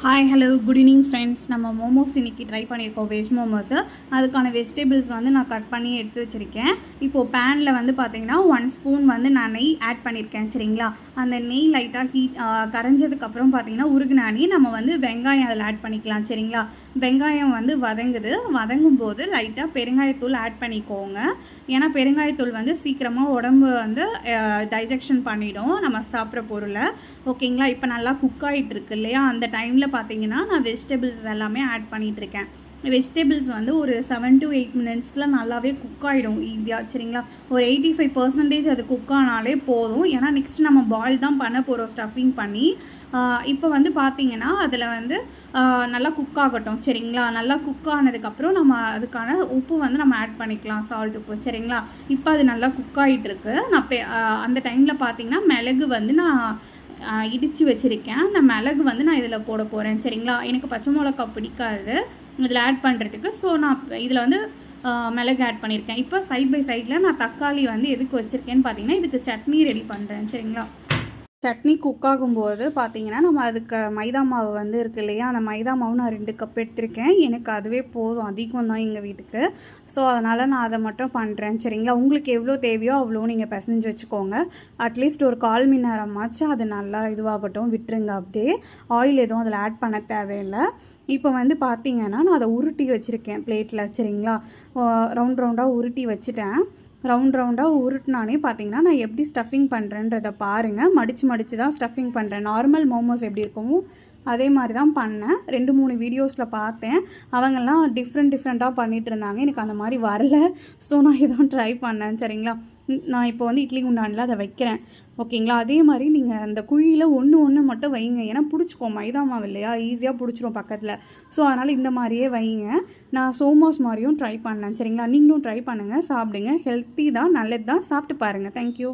Hi hello good evening friends. நம்ம மோமோஸ் இன்றைக்கி try பண்ணியிருக்கோம், வெஜ் மோமோஸு. அதுக்கான வெஜிடபிள்ஸ் வந்து நான் கட் பண்ணி எடுத்து வச்சுருக்கேன். இப்போது பேனில் வந்து பார்த்திங்கன்னா 1 ஸ்பூன் வந்து நான் நெய் ஆட் பண்ணியிருக்கேன். சரிங்களா, அந்த நெய் லைட்டாக ஹீட் கரைஞ்சதுக்கப்புறம் பார்த்திங்கன்னா உருகுன நெய் நம்ம வந்து வெங்காயம் அதில் ஆட் பண்ணிக்கலாம். சரிங்களா, வெங்காயம் வந்து வதங்கும் போது லைட்டாக பெருங்காயத்தூள் ஆட் பண்ணிக்கோங்க. ஏன்னா பெருங்காயத்தூள் வந்து சீக்கிரமாக உடம்பு வந்து டைஜெக்ஷன் பண்ணிவிடும் நம்ம சாப்பிட்ற பொருளை. ஓகேங்களா, இப்போ நல்லா குக் ஆகிட்டு இருக்கு இல்லையா, அந்த டைமில் பார்த்தீங்கன்னா நான் வெஜிடபிள்ஸ் எல்லாமே ஆட் பண்ணிகிட்ருக்கேன். வெஜிடபிள்ஸ் வந்து ஒரு 7 to 8 மினிட்ஸில் நல்லாவே குக் ஆகிடும் ஈஸியாக. சரிங்களா, ஒரு 85% அது குக் ஆனாலே போதும். ஏன்னா நெக்ஸ்ட் நம்ம பாயில் தான் பண்ண போகிறோம் ஸ்டஃபிங் பண்ணி. இப்போ வந்து பார்த்திங்கன்னா அதில் வந்து நல்லா குக் ஆகட்டும். சரிங்களா, நல்லா குக் ஆனதுக்கப்புறம் நம்ம அதுக்கான உப்பு வந்து நம்ம ஆட் பண்ணிக்கலாம், சால்ட் உப்பு. சரிங்களா, இப்போ அது நல்லா குக் ஆகிட்டுருக்கு. நான் அந்த டைமில் பார்த்திங்கன்னா மிளகு வந்து நான் இடித்து வச்சுருக்கேன். அந்த மிளகு வந்து நான் இதில் போட போகிறேன். சரிங்களா, எனக்கு பச்சை மிளகா பிடிக்காது இதில் ஆட் பண்ணுறதுக்கு. ஸோ நான் இதில் வந்து மிளகு ஆட் பண்ணியிருக்கேன். இப்போ சைட் பை சைடில் நான் தக்காளி வந்து எதுக்கு வச்சுருக்கேன்னு பார்த்தீங்கன்னா இதுக்கு சட்னி ரெடி பண்ணுறேன். சரிங்களா, சட்னி குக் ஆகும்போது பார்த்தீங்கன்னா நம்ம அதுக்கு மைதா மாவு வந்து இருக்குது இல்லையா, அந்த மைதா மாவு நான் 2 கப் எடுத்திருக்கேன். எனக்கு அதுவே போதும், அதிகம் தான் எங்கள் வீட்டுக்கு. ஸோ அதனால் நான் அதை மட்டும் பண்ணுறேன். சரிங்களா, உங்களுக்கு எவ்வளோ தேவையோ அவ்வளோ நீங்கள் பிசைஞ்சு வச்சுக்கோங்க. அட்லீஸ்ட் ஒரு 1/4 மணி நேரமாச்சு அது நல்லா இதுவாகட்டும், விட்டுருங்க அப்படியே. ஆயில் எதுவும் அதில் ஆட் பண்ண தேவையில்லை. இப்போ வந்து பார்த்திங்கன்னா நான் அதை உருட்டி வச்சுருக்கேன் பிளேட்டில். சரிங்களா, ரவுண்டாக உருட்டி வச்சுட்டேன். ரவுண்டாக உருட்டினானே பார்த்தீங்கன்னா நான் எப்படி ஸ்டஃபிங் பண்ணுறேன்றதை பாருங்கள். மடித்து தான் ஸ்டஃபிங் பண்ணுறேன். நார்மல் மோமோஸ் எப்படி இருக்குமோ அதே மாதிரி தான் பண்ணேன். 2-3 வீடியோஸில் பார்த்தேன். அவங்கெல்லாம் டிஃப்ரெண்ட்டாக பண்ணிகிட்டு இருந்தாங்க. எனக்கு அந்த மாதிரி வரல. ஸோ நான் இதுவும் ட்ரை பண்ணேன். சரிங்களா, நான் இப்போ வந்து இட்லி குண்டானில் அதை வைக்கிறேன். ஓகேங்களா, அதே மாதிரி நீங்கள் அந்த குழியில் ஒன்று மட்டும் வைங்க. ஏன்னா பிடிச்சிக்கோம், மைதா மாவு இல்லையா, ஈஸியாக பிடிச்சிரும் பக்கத்தில். ஸோ அதனால் இந்த மாதிரியே வைங்க. நான் சோமோஸ் மாதிரியும் ட்ரை பண்ணேன். சரிங்களா, நீங்களும் ட்ரை பண்ணுங்கள், சாப்பிடுங்க. ஹெல்த்தி தான், நல்லது தான், சாப்பிட்டு பாருங்கள். தேங்க்யூ.